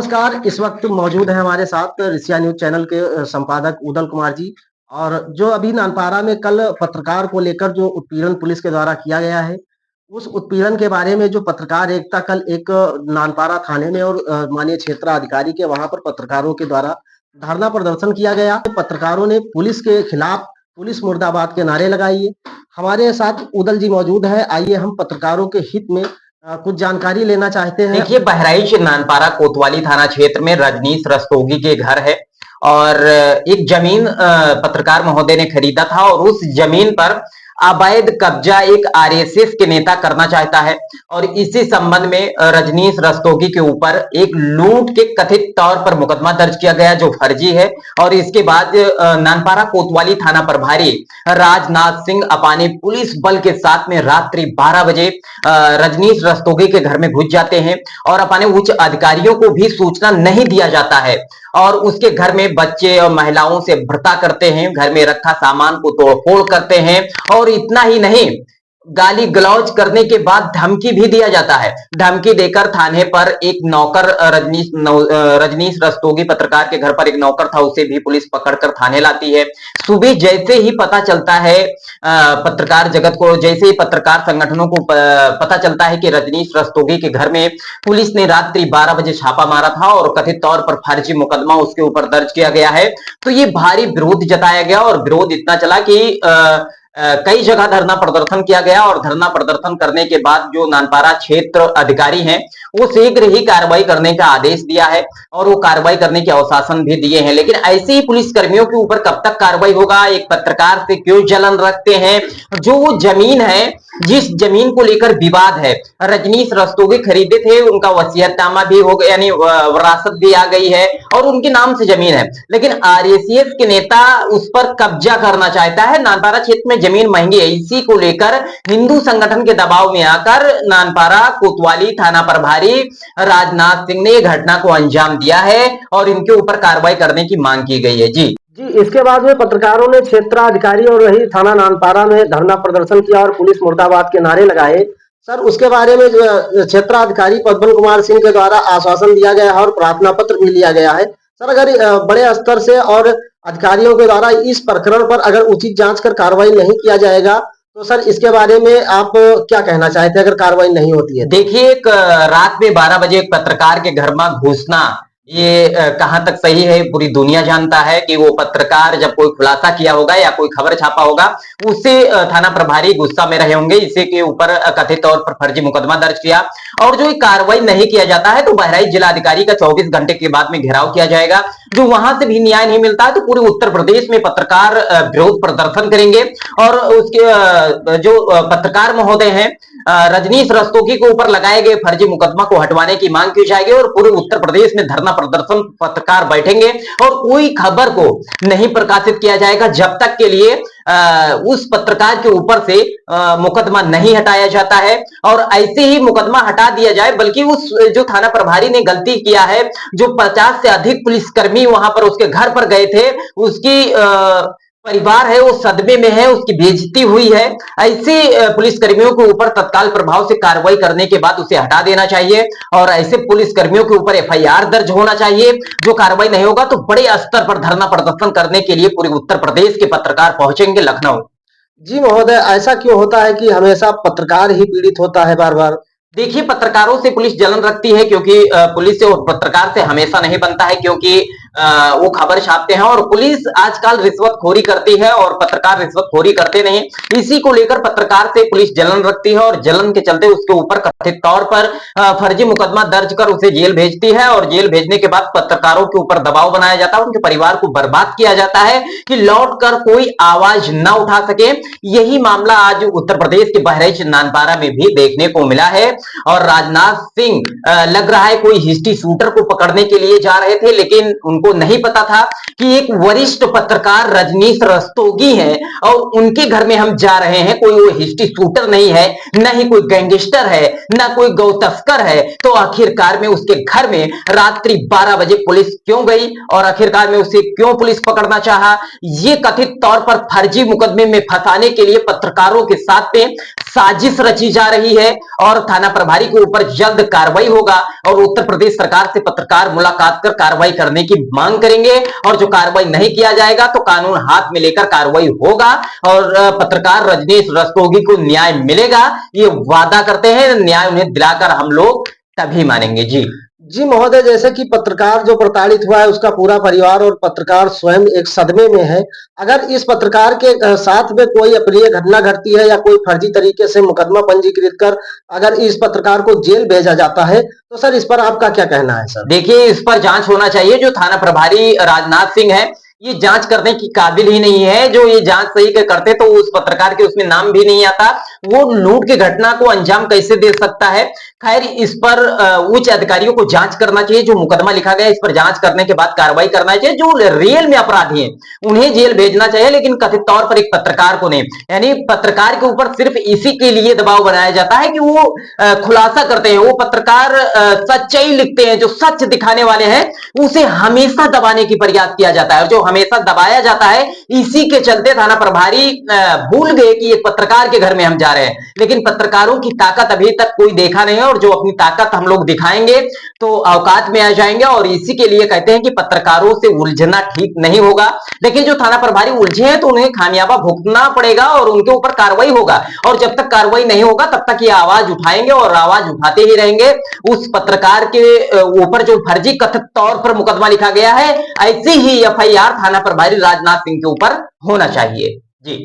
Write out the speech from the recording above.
नमस्कार, इस वक़्त मौजूद है हमारे साथ ऋषिया न्यूज़ चैनल के संपादक उदल कुमार जी। और जो अभी नानपारा में कल पत्रकार को लेकर जो उत्पीड़न पुलिस के द्वारा किया गया है, उस उत्पीड़न के बारे में जो पत्रकार एकता कल एक नानपारा थाने में और माननीय क्षेत्राधिकारी के वहाँ पर पत्रकारों के द्वारा धरना प्रदर्शन किया गया। पत्रकारों ने पुलिस के खिलाफ पुलिस मुर्दाबाद के नारे लगाए। हमारे साथ उदल जी मौजूद है, आइए हम पत्रकारों के हित में कुछ जानकारी लेना चाहते हैं। देखिए, बहराइच नानपारा कोतवाली थाना क्षेत्र में रजनीश रस्तोगी के घर है और एक जमीन पत्रकार महोदय ने खरीदा था और उस जमीन पर अवैध कब्जा एक आरएसएस के नेता करना चाहता है और इसी संबंध में रजनीश रस्तोगी के ऊपर एक लूट के कथित तौर पर मुकदमा दर्ज किया गया जो फर्जी है। और इसके बाद नानपारा कोतवाली थाना प्रभारी राजनाथ सिंह अपानी पुलिस बल के साथ में रात्रि 12 बजे रजनीश रस्तोगी के घर में घुस जाते हैं और अपने उच्च अधिकारियों को भी सूचना नहीं दिया जाता है और उसके घर में बच्चे और महिलाओं से भ्रता करते हैं, घर में रखा सामान को तोड़फोड़ करते हैं और इतना ही नहीं, गाली गलौज करने के बाद धमकी भी दिया जाता है। धमकी देकर थाने पर एक नौकर रजनीश रस्तोगी पत्रकार के घर पर एक नौकर था, उसे भी पुलिस पकड़कर थाने लाती है। सुबह जैसे ही पता चलता है पत्रकार जगत को, जैसे ही पत्रकार संगठनों को पता चलता है कि रजनीश रस्तोगी के घर में पुलिस ने रात्रि 12 बजे छापा मारा था और कथित तौर पर फर्जी मुकदमा उसके ऊपर दर्ज किया गया है, तो ये भारी विरोध जताया गया और विरोध इतना चला कि कई जगह धरना प्रदर्शन किया गया और धरना प्रदर्शन करने के बाद जो नानपारा क्षेत्र अधिकारी हैं वो शीघ्र ही कार्रवाई करने का आदेश दिया है और वो कार्रवाई करने के आश्वासन भी दिए हैं। लेकिन ऐसे ही पुलिस कर्मियों के ऊपर कब तक कार्रवाई होगा? एक पत्रकार से क्यों जलन रखते हैं? जो वो जमीन है, जिस जमीन को लेकर विवाद है, रजनीश रस्तोगी खरीदे थे, उनका वसीयतनामा भी हो गया, यानी विरासत भी आ गई है और उनके नाम से जमीन है, लेकिन आरएसएस के नेता उस पर कब्जा करना चाहता है। नानपारा क्षेत्र में जमीन महंगी है, इसी को लेकर हिंदू संगठन के दबाव में आकर नानपारा कोतवाली थाना प्रभारी राजनाथ सिंह ने घटना को अंजाम दिया है और इनके ऊपर कार्रवाई करने की मांग की गई है। जी, इसके बाद में पत्रकारों ने क्षेत्राधिकारी और वही थाना नानपारा में धरना प्रदर्शन किया और पुलिस मुर्दाबाद के नारे लगाए। सर, उसके बारे में जो क्षेत्राधिकारी पद्मन कुमार सिंह के द्वारा आश्वासन दिया गया है और प्रार्थना पत्र भी लिया गया है। सर, अगर बड़े स्तर से और अधिकारियों के द्वारा इस प्रकरण पर अगर उचित जांच कर कार्रवाई नहीं किया जाएगा, तो सर इसके बारे में आप क्या कहना चाहते हैं अगर कार्रवाई नहीं होती है? देखिए, एक रात में 12 बजे एक पत्रकार के घर में घुसना, ये कहां तक सही है पूरी दुनिया जानता है कि वो पत्रकार जब कोई खुलासा किया होगा या कोई खबर छापा होगा, उससे थाना प्रभारी गुस्सा में रहे होंगे, इसी के ऊपर कथित तौर पर फर्जी मुकदमा दर्ज किया और जो कार्रवाई नहीं किया जाता है तो बहराइच जिलाधिकारी का 24 घंटे के बाद में घेराव किया जाएगा। जो वहां से भी न्याय नहीं मिलता है तो पूरे उत्तर प्रदेश में पत्रकार विरोध प्रदर्शन करेंगे और उसके जो पत्रकार महोदय हैं रजनीश रस्तोगी के ऊपर लगाए गए फर्जी मुकदमा को हटवाने की मांग की जाएगी और पूरे उत्तर प्रदेश में धरना प्रदर्शन पत्रकार बैठेंगे और कोई खबर को नहीं प्रकाशित किया जाएगा जब तक के लिए उस पत्रकार के ऊपर से मुकदमा नहीं हटाया जाता है। और ऐसे ही मुकदमा हटा दिया जाए, बल्कि उस जो थाना प्रभारी ने गलती किया है, जो 50 से अधिक पुलिसकर्मी वहां पर उसके घर पर गए थे, उसकी परिवार है वो सदमे में है, उसकी बेइज्जती हुई है, ऐसे पुलिसकर्मियों के ऊपर तत्काल प्रभाव से कार्रवाई करने के बाद उसे हटा देना चाहिए और ऐसे पुलिसकर्मियों के ऊपर एफआईआर दर्ज होना चाहिए। जो कार्रवाई नहीं होगा तो बड़े स्तर पर धरना प्रदर्शन करने के लिए पूरे उत्तर प्रदेश के पत्रकार पहुंचेंगे लखनऊ। जी महोदय, ऐसा क्यों होता है कि हमेशा पत्रकार ही पीड़ित होता है बार बार? देखिए, पत्रकारों से पुलिस जलन रखती है क्योंकि पुलिस से और पत्रकार से हमेशा नहीं बनता है, क्योंकि वो खबर छापते हैं और पुलिस आजकल रिश्वतखोरी करती है और पत्रकार रिश्वतखोरी करते नहीं। इसी को लेकर पत्रकार से पुलिस जलन रखती है और जलन के चलते उसके ऊपर कथित तौर पर फर्जी मुकदमा दर्ज कर उसे जेल भेजती है और जेल भेजने के बाद पत्रकारों के ऊपर दबाव बनाया जाता है, उनके परिवार को बर्बाद किया जाता है कि लौट कर कोई आवाज न उठा सके। यही मामला आज उत्तर प्रदेश के बहराइच नानपारा में भी देखने को मिला है और राजनाथ सिंह लग रहा है कोई हिस्ट्री शूटर को पकड़ने के लिए जा रहे थे, लेकिन उनको नहीं पता था कि एक वरिष्ठ पत्रकार रजनीश रस्तोगी हैं और उनके घर में हम जा रहे हैं। कोई वो हिस्ट्री शूटर नहीं है, न ही कोई गैंगस्टर है, न कोई गौ तस्कर है। तो आखिरकार में उसके घर में रात्रि 12 बजे पुलिस क्यों गई और आखिरकार में उसे क्यों पुलिस पकड़ना चाहा? ये कथित तौर पर फर्जी मुकदमे में फंसाने के लिए पत्रकारों के साथ में साजिश रची जा रही है और थाना प्रभारी के ऊपर जल्द कार्रवाई होगा और उत्तर प्रदेश सरकार से पत्रकार मुलाकात कर कार्रवाई करने की मांग करेंगे और जो कार्रवाई नहीं किया जाएगा तो कानून हाथ में लेकर कार्रवाई होगा और पत्रकार रजनीश रस्तोगी को न्याय मिलेगा, ये वादा करते हैं। न्याय उन्हें दिलाकर हम लोग तभी मानेंगे। जी जी महोदय, जैसे कि पत्रकार जो प्रताड़ित हुआ है उसका पूरा परिवार और पत्रकार स्वयं एक सदमे में है। अगर इस पत्रकार के साथ में कोई अप्रिय घटना घटती है या कोई फर्जी तरीके से मुकदमा पंजीकृत कर अगर इस पत्रकार को जेल भेजा जाता है तो सर इस पर आपका क्या कहना है सर? देखिए, इस पर जांच होना चाहिए। जो थाना प्रभारी राजनाथ सिंह है ये जांच करने की काबिल ही नहीं है। जो ये जांच सही करते तो उस पत्रकार के उसमें नाम भी नहीं आता, वो लूट की घटना को अंजाम कैसे दे सकता है। खैर, इस पर उच्च अधिकारियों को जांच करना चाहिए। जो मुकदमा लिखा गया इस पर जांच करने के बाद कार्रवाई करना चाहिए। जो रियल में अपराधी हैं उन्हें जेल भेजना चाहिए, लेकिन कथित तौर पर एक पत्रकार को नहीं। यानी पत्रकार के ऊपर सिर्फ इसी के लिए दबाव बनाया जाता है कि वो खुलासा करते हैं। वो पत्रकार सच्चाई लिखते हैं, जो सच दिखाने वाले हैं उसे हमेशा दबाने की प्रयास किया जाता है और जो हमेशा दबाया जाता है। इसी के चलते थाना प्रभारी भूल गए कि एक पत्रकार के घर में हम जा रहे हैं, लेकिन पत्रकारों की ताकत अभी तक कोई देखा नहीं है और जो अपनी ताकत हम लोग दिखाएंगे तो औकात में आ जाएंगे और इसी के लिए कहते हैं कि पत्रकारों से उलझना ठीक नहीं होगा। लेकिन जो थाना प्रभारी उलझे हैं तो उन्हें खामियाबा भुगतना पड़ेगा और उनके ऊपर कार्रवाई होगा और जब तक कार्रवाई नहीं होगा तब तक ये आवाज उठाएंगे और आवाज उठाते ही रहेंगे। उस पत्रकार के ऊपर जो फर्जी कथित तौर पर मुकदमा लिखा गया है ऐसी ही एफआईआर थाना प्रभारी राजनाथ सिंह के ऊपर होना चाहिए। जी।